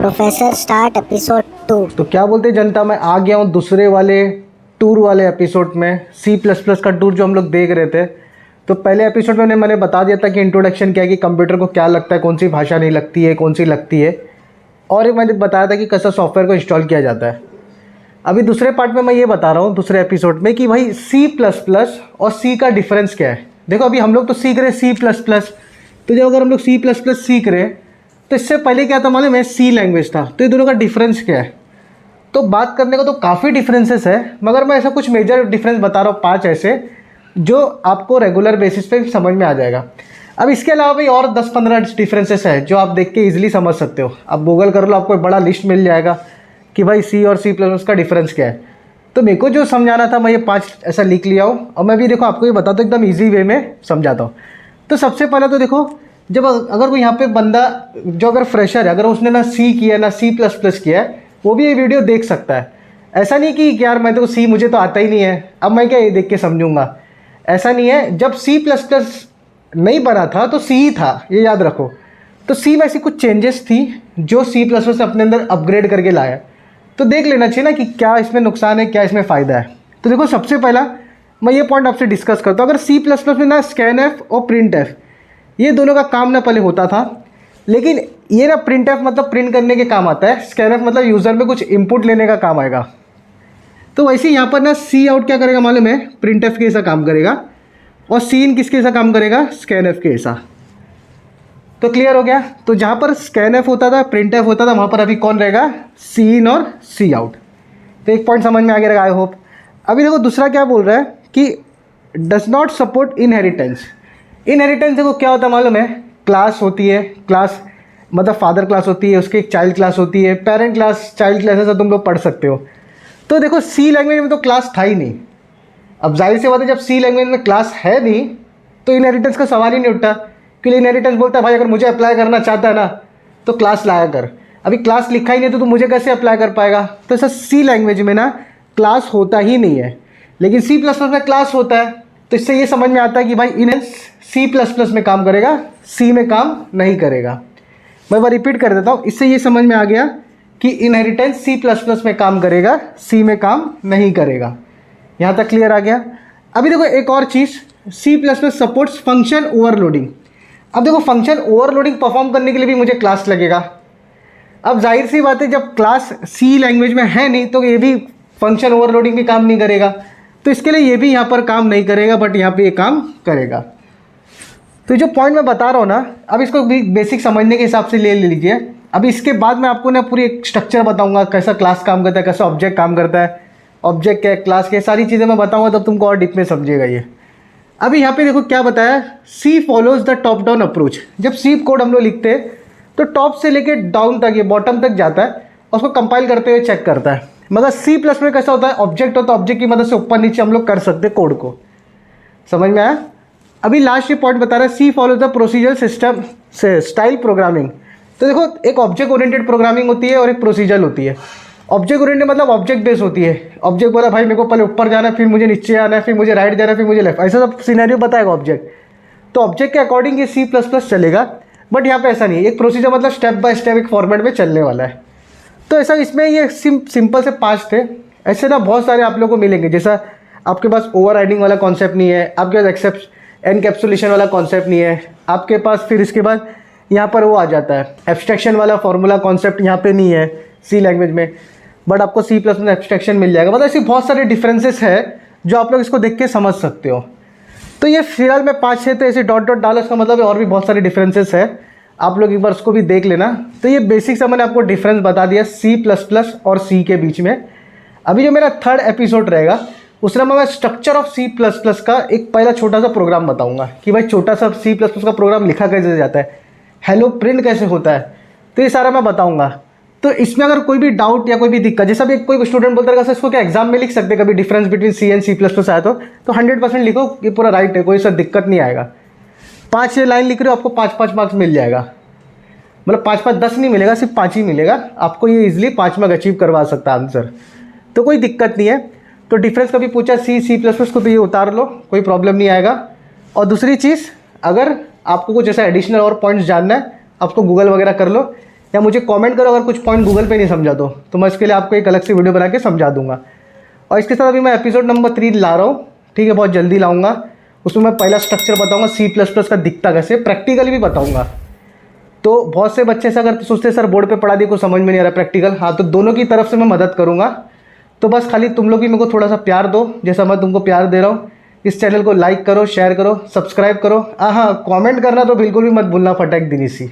Professor start episode 2। तो क्या बोलते जनता, मैं आ गया हूँ दूसरे वाले टूर वाले एपिसोड में। C++ का टूर जो हम लोग देख रहे थे, तो पहले एपिसोड में मैंने बता दिया था कि इंट्रोडक्शन क्या है, कि कंप्यूटर को क्या लगता है, कौन सी भाषा नहीं लगती है, कौन सी लगती है, और मैंने बताया था कि कैसा सॉफ्टवेयर को इंस्टॉल किया जाता है। अभी दूसरे पार्ट में मैं ये बता रहा हूँ दूसरे एपिसोड में कि भाई C++ और C का डिफरेंस क्या है। देखो अभी हम लोग तो सीख रहे हैं C++, तो जब अगर हम लोग C++ सीख रहे हैं तो इससे पहले क्या था मालूम है, C लैंग्वेज था। तो ये दोनों का डिफरेंस क्या है, तो बात करने को तो काफ़ी डिफरेंसेस है, मगर मैं ऐसा कुछ मेजर डिफरेंस बता रहा हूँ, 5 ऐसे जो आपको रेगुलर बेसिस पे समझ में आ जाएगा। अब इसके अलावा भी और 10-15 डिफरेंसेस है जो आप देख के ईजिली समझ सकते हो। आप गूगल कर लो, आपको एक बड़ा लिस्ट मिल जाएगा कि भाई C और C++ का डिफरेंस क्या है। तो मेरे को जो समझाना था मैं ये 5 ऐसा लिख लिया हूँ, और मैं भी देखो आपको ये बताता हूँ एकदम ईजी वे में समझाता हूँ। तो सबसे पहले तो देखो, जब अगर कोई यहाँ पे बंदा जो अगर फ्रेशर है, अगर उसने ना C किया ना C++ किया है, वो भी ये वीडियो देख सकता है। ऐसा नहीं कि यार मैं तो C मुझे तो आता ही नहीं है, अब मैं क्या ये देख के समझूंगा, ऐसा नहीं है। जब C++ नहीं बना था तो C ही था, ये याद रखो। तो C में ऐसी कुछ चेंजेस थी जो C++ अपने अंदर अपग्रेड करके लाया। तो देख लेना चाहिए ना कि क्या इसमें नुकसान है, क्या इसमें फ़ायदा है। तो देखो सबसे पहला मैं ये पॉइंट आपसे डिस्कस करता हूँ। अगर C++ में ना स्कैनएफ और प्रिंटएफ ये दोनों का काम ना पहले होता था, लेकिन ये ना प्रिंटएफ मतलब प्रिंट करने के काम आता है, स्कैनएफ मतलब यूज़र में कुछ इनपुट लेने का काम आएगा। तो वैसे यहाँ पर ना सी आउट क्या करेगा मालूम है, प्रिंटएफ के ऐसा काम करेगा, और सी इन किसके ऐसा काम करेगा, स्कैनएफ के ऐसा। तो क्लियर हो गया। तो जहाँ पर स्कैनएफ होता था, प्रिंटएफ होता था, वहाँ पर अभी कौन रहेगा, सी इन और सी आउट। तो एक पॉइंट समझ में आ गया रहेगा आई होप। अभी देखो दूसरा क्या बोल रहा है कि does not support inheritance. Inheritance देखो क्या होता है मालूम है, क्लास होती है, क्लास मतलब फादर क्लास होती है, उसकी एक चाइल्ड क्लास होती है, पेरेंट क्लास, चाइल्ड क्लास, ऐसा तुम लोग पढ़ सकते हो। तो देखो सी लैंग्वेज में तो क्लास था ही नहीं। अब जाहिर सी बात है, जब सी लैंग्वेज में क्लास है नहीं तो इनहेरिटेंस का सवाल ही नहीं उठता, क्योंकि इनहेरिटेंस बोलता है भाई अगर मुझे अप्लाई करना चाहता है ना तो क्लास लाया कर। अभी क्लास लिखा ही नहीं तो तू मुझे कैसे अप्लाई कर पाएगा। तो ऐसा सी लैंग्वेज में ना क्लास होता ही नहीं है, लेकिन C++ में क्लास होता है। तो इससे ये समझ में आता है कि भाई इन C++ में काम करेगा, C में काम नहीं करेगा। मैं बार रिपीट कर देता हूँ, इससे ये समझ में आ गया कि इनहेरिटेंस C++ में काम करेगा, C में काम नहीं करेगा। यहाँ तक क्लियर आ गया। अभी देखो एक और चीज़, C++ सपोर्ट्स फंक्शन ओवरलोडिंग। अब देखो फंक्शन ओवरलोडिंग परफॉर्म करने के लिए भी मुझे क्लास लगेगा। अब जाहिर सी बात है, जब क्लास C लैंग्वेज में है नहीं तो ये भी फंक्शन ओवरलोडिंग भी काम नहीं करेगा। तो इसके लिए ये भी यहाँ पर काम नहीं करेगा, बट यहाँ पे ये काम करेगा। तो जो पॉइंट मैं बता रहा हूँ ना, अब इसको भी बेसिक समझने के हिसाब से ले लीजिए। अब इसके बाद मैं आपको ना पूरी एक स्ट्रक्चर बताऊंगा, कैसा क्लास काम करता है, कैसा ऑब्जेक्ट काम करता है, ऑब्जेक्ट क्या है, क्लास क्या है, सारी चीज़ें मैं बताऊंगा, तब तुमको और डीप में समझेगा ये। अभी यहाँ पे देखो क्या बताया, C follows the top down approach. जब C कोड हम लोग लिखते हैं तो टॉप से लेके डाउन तक, ये बॉटम तक जाता है, और उसको कंपाइल करते हुए चेक करता है। मगर C++ में कैसा होता है, ऑब्जेक्ट होता है, ऑब्जेक्ट की मदद से ऊपर नीचे हम लोग कर सकते हैं कोड को। समझ में आया। अभी लास्ट ये पॉइंट बता रहा है, C follows the procedure system से स्टाइल प्रोग्रामिंग। तो देखो एक ऑब्जेक्ट ओरिएंटेड प्रोग्रामिंग होती है और एक प्रोसीजर होती है। ऑब्जेक्ट ओरिएंटेड मतलब ऑब्जेक्ट बेस होती है। ऑब्जेक्ट बोला भाई मेरे को पहले ऊपर जाना है, फिर मुझे नीचे आना है, फिर मुझे राइट जाना है, फिर मुझे लेफ्ट, ऐसा सब सिनेरियो बताएगा ऑब्जेक्ट। तो ऑब्जेक्ट के अकॉर्डिंग ये C++ चलेगा, बट यहाँ पे ऐसा नहीं है। एक प्रोसीजर मतलब स्टेप बाय स्टेप एक फॉर्मेट में चलने वाला है। तो ऐसा इसमें ये सिंपल से 5 थे। ऐसे ना बहुत सारे आप लोगों को मिलेंगे। जैसा आपके पास ओवरराइडिंग वाला कॉन्सेप्ट नहीं है, आपके पास एनकैप्सुलेशन वाला कॉन्सेप्ट नहीं है आपके पास, फिर इसके बाद यहाँ पर वो आ जाता है एब्स्ट्रैक्शन वाला फॉर्मूला कॉन्सेप्ट यहाँ पे नहीं है C लैंग्वेज में, बट आपको C++ में एब्स्ट्रैक्शन मिल जाएगा। मतलब ऐसी बहुत सारे डिफरेंसेस है जो आप लोग इसको देख के समझ सकते हो। तो ये फिलहाल में 5-6 तो ऐसे डॉट डॉट डालो, इसका मतलब और भी बहुत सारे डिफरेंसेस है, आप लोग एक बार उसको भी देख लेना। तो ये बेसिक से मैंने आपको डिफरेंस बता दिया C++ और C के बीच में। अभी जो मेरा 3rd एपिसोड रहेगा उसमें मैं स्ट्रक्चर ऑफ C++ का एक पहला छोटा सा प्रोग्राम बताऊंगा कि भाई छोटा सा C++ का प्रोग्राम लिखा कैसे जाता है, हेलो प्रिंट कैसे होता है, तो ये सारा मैं बताऊंगा। तो इसमें अगर कोई भी डाउट या कोई भी दिक्कत, जैसा भी कोई स्टूडेंट बोलता है इसको क्या एग्जाम में लिख सकते कभी difference between C and C++ आया तो 100% लिखो, ये पूरा राइट है, कोई सा दिक्कत नहीं आएगा। 5 लाइन लिख रहे हो आपको 5-5 मार्क्स मिल जाएगा, मतलब 5-5 10 नहीं मिलेगा, सिर्फ 5 ही मिलेगा आपको। ये इजीली 5 मार्क्स अचीव करवा सकता है आंसर, तो कोई दिक्कत नहीं है। तो डिफरेंस कभी पूछा C++ को तो ये उतार लो, कोई प्रॉब्लम नहीं आएगा। और दूसरी चीज़, अगर आपको कुछ ऐसा एडिशनल और पॉइंट्स जानना है आपको गूगल वगैरह कर लो, या मुझे कमेंट करो अगर कुछ पॉइंट गूगल पे नहीं समझा तो मैं इसके लिए आपको एक अलग से वीडियो बना के समझा दूंगा। और इसके साथ अभी मैं एपिसोड नंबर 3 ला रहा हूँ, ठीक है, बहुत जल्दी लाऊंगा। उसमें मैं पहला स्ट्रक्चर बताऊंगा C++ का दिखता कैसे, प्रैक्टिकली भी बताऊंगा। तो बहुत से बच्चे ऐसा करते सोचते सर बोर्ड पे पढ़ा दिया कुछ समझ में नहीं आ रहा प्रैक्टिकल, हाँ तो दोनों की तरफ से मैं मदद करूँगा। तो बस खाली तुम लोग ही मेरे को थोड़ा सा प्यार दो, जैसा मैं तुमको प्यार दे रहा हूँ। इस चैनल को लाइक करो, शेयर करो, सब्सक्राइब करो, हाँ कमेंट करना तो बिल्कुल भी मत भूलना फटाक दिनी सी।